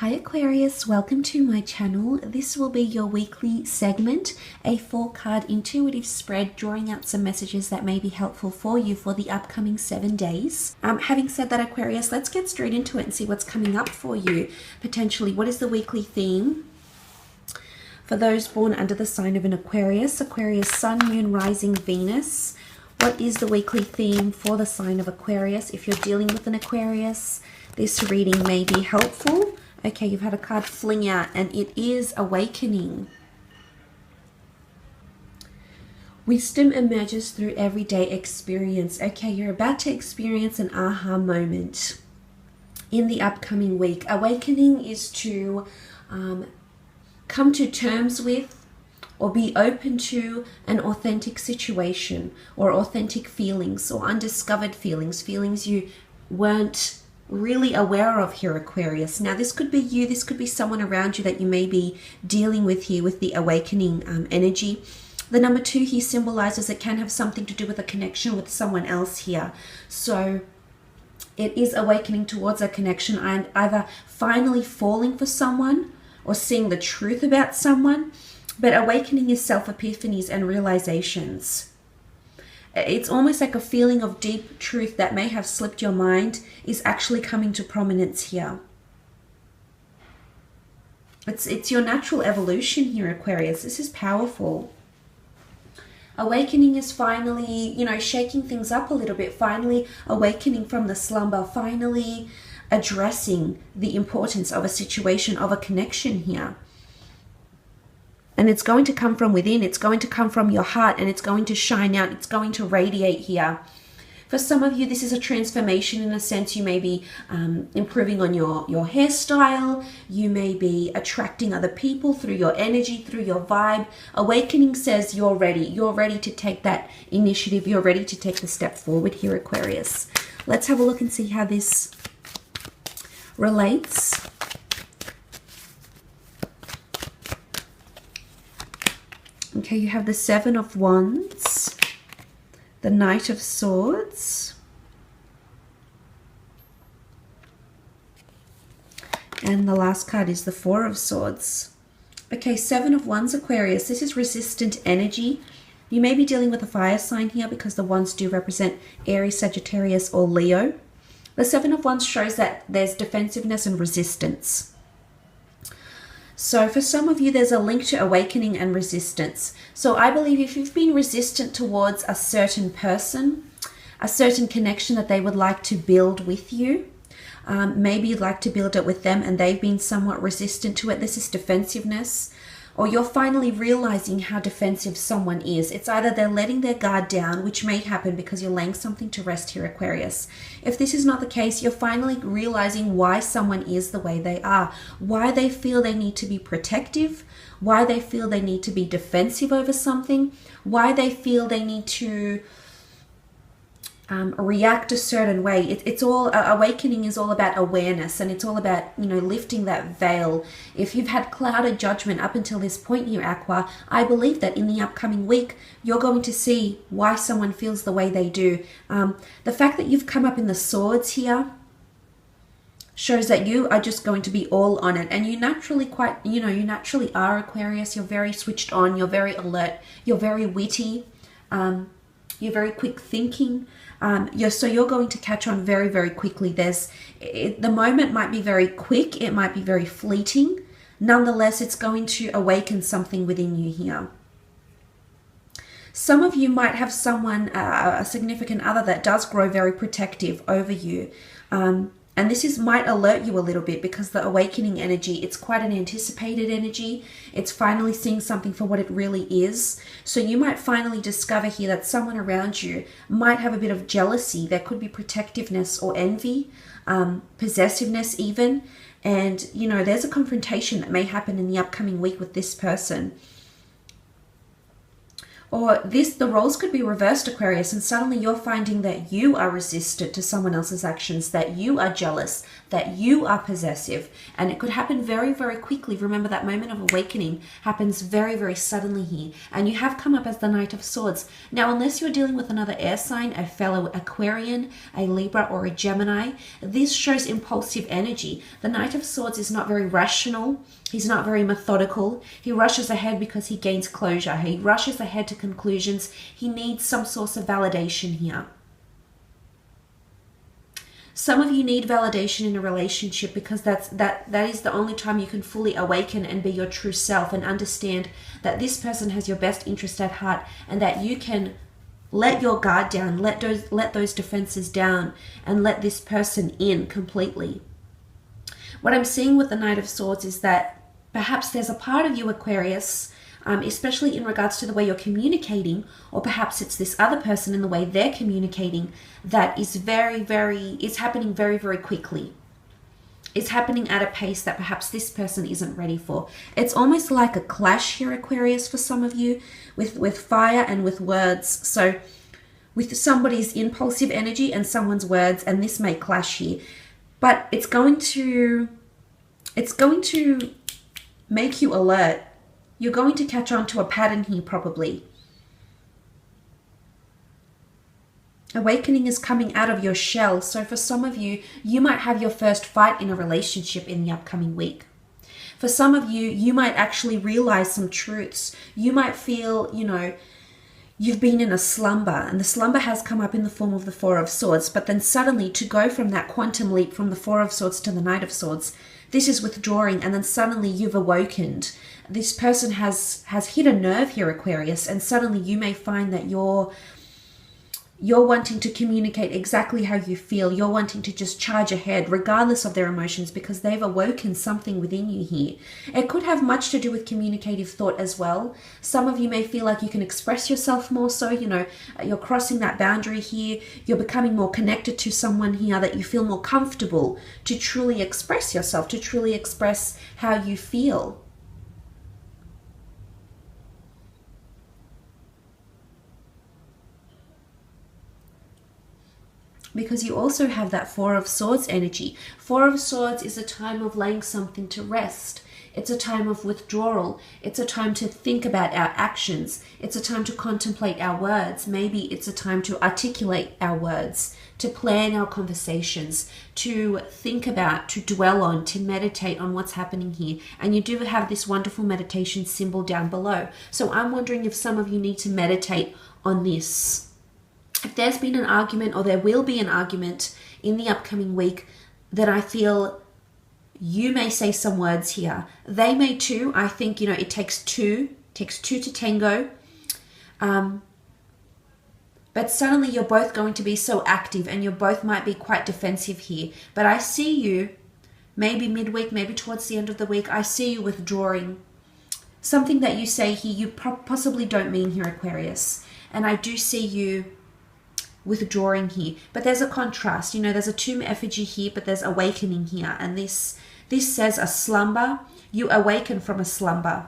Hi Aquarius, welcome to my channel. This will be your weekly segment, a 4-card intuitive spread, drawing out some messages that may be helpful for you for the upcoming 7 days. Having said that, Aquarius, let's get straight into it and see what's coming up for you. Potentially, what is the weekly theme for those born under the sign of an Aquarius? Aquarius, Sun, Moon, Rising, Venus. What is the weekly theme for the sign of Aquarius? If you're dealing with an Aquarius, this reading may be helpful. Okay, you've had a card fling out and it is awakening. Wisdom emerges through everyday experience. Okay, you're about to experience an aha moment in the upcoming week. Awakening is to come to terms with or be open to an authentic situation or authentic feelings or undiscovered feelings, feelings you weren't really aware of here, Aquarius. Now, this could be you, this could be someone around you that you may be dealing with here with the awakening energy. The number 2 here symbolizes it can have something to do with a connection with someone else here. So it is awakening towards a connection and either finally falling for someone or seeing the truth about someone. But awakening is self-epiphanies and realizations. It's almost like a feeling of deep truth that may have slipped your mind is actually coming to prominence here. It's your natural evolution here, Aquarius. This is powerful. Awakening is finally, shaking things up a little bit, finally awakening from the slumber, finally addressing the importance of a situation, of a connection here. And it's going to come from within. It's going to come from your heart and it's going to shine out. It's going to radiate here. For some of you, this is a transformation in a sense. You may be improving on your hairstyle. You may be attracting other people through your energy, through your vibe. Awakening says you're ready. You're ready to take that initiative. You're ready to take the step forward here, Aquarius. Let's have a look and see how this relates. Okay, you have the 7 of Wands, the Knight of Swords, and the last card is the 4 of Swords. Okay, 7 of Wands, Aquarius. This is resistant energy. You may be dealing with a fire sign here because the Wands do represent Aries, Sagittarius, or Leo. The 7 of Wands shows that there's defensiveness and resistance. So for some of you, there's a link to awakening and resistance. So I believe if you've been resistant towards a certain person, a certain connection that they would like to build with you, maybe you'd like to build it with them and they've been somewhat resistant to it. This is defensiveness. Or you're finally realizing how defensive someone is. It's either they're letting their guard down, which may happen because you're laying something to rest here, Aquarius. If this is not the case, you're finally realizing why someone is the way they are, why they feel they need to be protective, why they feel they need to be defensive over something, why they feel they need to react a certain way. It's all, awakening is all about awareness, and it's all about, lifting that veil. If you've had clouded judgment up until this point here, Aqua, I believe that in the upcoming week, you're going to see why someone feels the way they do. The fact that you've come up in the swords here shows that you are just going to be all on it. And you naturally you naturally are, Aquarius. You're very switched on. You're very alert. You're very witty. You're very quick thinking. So you're going to catch on very, very quickly. The moment might be very quick. It might be very fleeting. Nonetheless, it's going to awaken something within you here. Some of you might have someone, a significant other, that does grow very protective over you. And this might alert you a little bit because the awakening energy, it's quite an anticipated energy. It's finally seeing something for what it really is. So you might finally discover here that someone around you might have a bit of jealousy. There could be protectiveness or envy, possessiveness even. And, there's a confrontation that may happen in the upcoming week with this person. Or the roles could be reversed, Aquarius, and suddenly you're finding that you are resistant to someone else's actions, that you are jealous, that you are possessive. And it could happen very, very quickly. Remember, that moment of awakening happens very, very suddenly here. And you have come up as the Knight of Swords. Now, unless you're dealing with another air sign, a fellow Aquarian, a Libra, or a Gemini, this shows impulsive energy. The Knight of Swords is not very rational. He's not very methodical. He rushes ahead because he gains closure. He rushes ahead to conclusions. He needs some source of validation here. Some of you need validation in a relationship because that is the only time you can fully awaken and be your true self and understand that this person has your best interest at heart and that you can let your guard down, let those defenses down and let this person in completely. What I'm seeing with the Knight of Swords is that perhaps there's a part of you, Aquarius, especially in regards to the way you're communicating, or perhaps it's this other person in the way they're communicating, that is it's happening very, very quickly. It's happening at a pace that perhaps this person isn't ready for. It's almost like a clash here, Aquarius, for some of you, with fire and with words. So with somebody's impulsive energy and someone's words, and this may clash here. But it's going to make you alert. You're going to catch on to a pattern here probably. Awakening is coming out of your shell. So for some of you, you might have your first fight in a relationship in the upcoming week. For some of you, you might actually realize some truths. You might feel, you've been in a slumber, and the slumber has come up in the form of the Four of Swords. But then suddenly to go from that quantum leap from the Four of Swords to the Knight of Swords, this is withdrawing, and then suddenly you've awakened. This person has hit a nerve here, Aquarius, and suddenly you may find that you're wanting to communicate exactly how you feel. You're wanting to just charge ahead regardless of their emotions because they've awoken something within you here. It could have much to do with communicative thought as well. Some of you may feel like you can express yourself more so, you're crossing that boundary here. You're becoming more connected to someone here that you feel more comfortable to truly express yourself, to truly express how you feel. Because you also have that Four of Swords energy. Four of Swords is a time of laying something to rest. It's a time of withdrawal. It's a time to think about our actions. It's a time to contemplate our words. Maybe it's a time to articulate our words, to plan our conversations, to think about, to dwell on, to meditate on what's happening here. And you do have this wonderful meditation symbol down below. So I'm wondering if some of you need to meditate on this. If there's been an argument, or there will be an argument in the upcoming week, then I feel you may say some words here. They may too. I think, it takes two to tango. But suddenly you're both going to be so active and you both might be quite defensive here. But I see you, maybe midweek, maybe towards the end of the week, I see you withdrawing. Something that you say here, you possibly don't mean here, Aquarius. And I do see you withdrawing here, but there's a contrast. There's a tomb effigy here, but there's awakening here, and this says a slumber. You awaken from a slumber.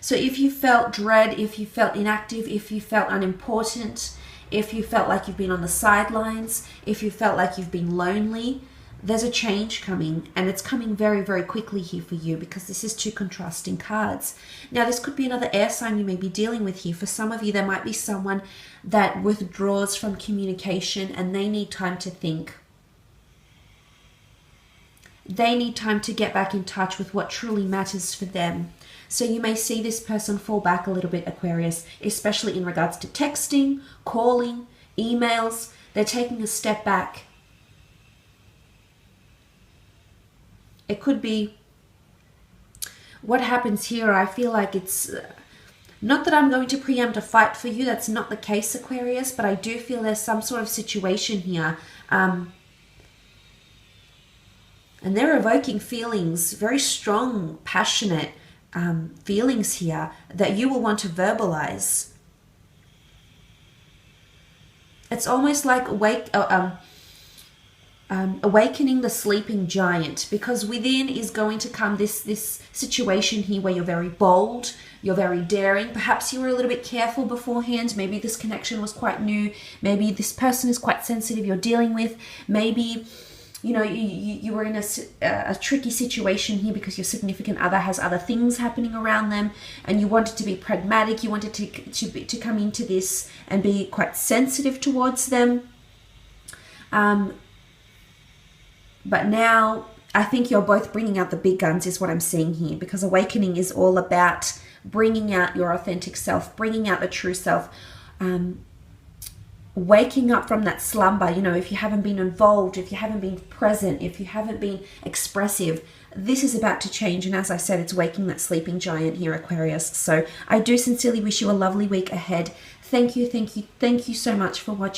So if you felt dread, if you felt inactive, if you felt unimportant, if you felt like you've been on the sidelines, if you felt like you've been lonely, there's a change coming, and it's coming very, very quickly here for you because this is two contrasting cards. Now, this could be another air sign you may be dealing with here. For some of you, there might be someone that withdraws from communication and they need time to think. They need time to get back in touch with what truly matters for them. So you may see this person fall back a little bit, Aquarius, especially in regards to texting, calling, emails. They're taking a step back. It could be what happens here. I feel like it's not that I'm going to preempt a fight for you. That's not the case, Aquarius, but I do feel there's some sort of situation here. And they're evoking feelings, very strong, passionate feelings here that you will want to verbalize. It's almost like awakening the sleeping giant, because within is going to come this situation here where you're very bold, you're very daring. Perhaps you were a little bit careful beforehand. Maybe this connection was quite new. Maybe this person is quite sensitive you're dealing with. Maybe, you know, you were in a tricky situation here because your significant other has other things happening around them, and you wanted to be pragmatic. You wanted to come into this and be quite sensitive towards them. But now I think you're both bringing out the big guns is what I'm seeing here, because awakening is all about bringing out your authentic self, bringing out the true self, waking up from that slumber. You know, if you haven't been involved, if you haven't been present, if you haven't been expressive, this is about to change. And as I said, it's waking that sleeping giant here, Aquarius. So I do sincerely wish you a lovely week ahead. Thank you so much for watching.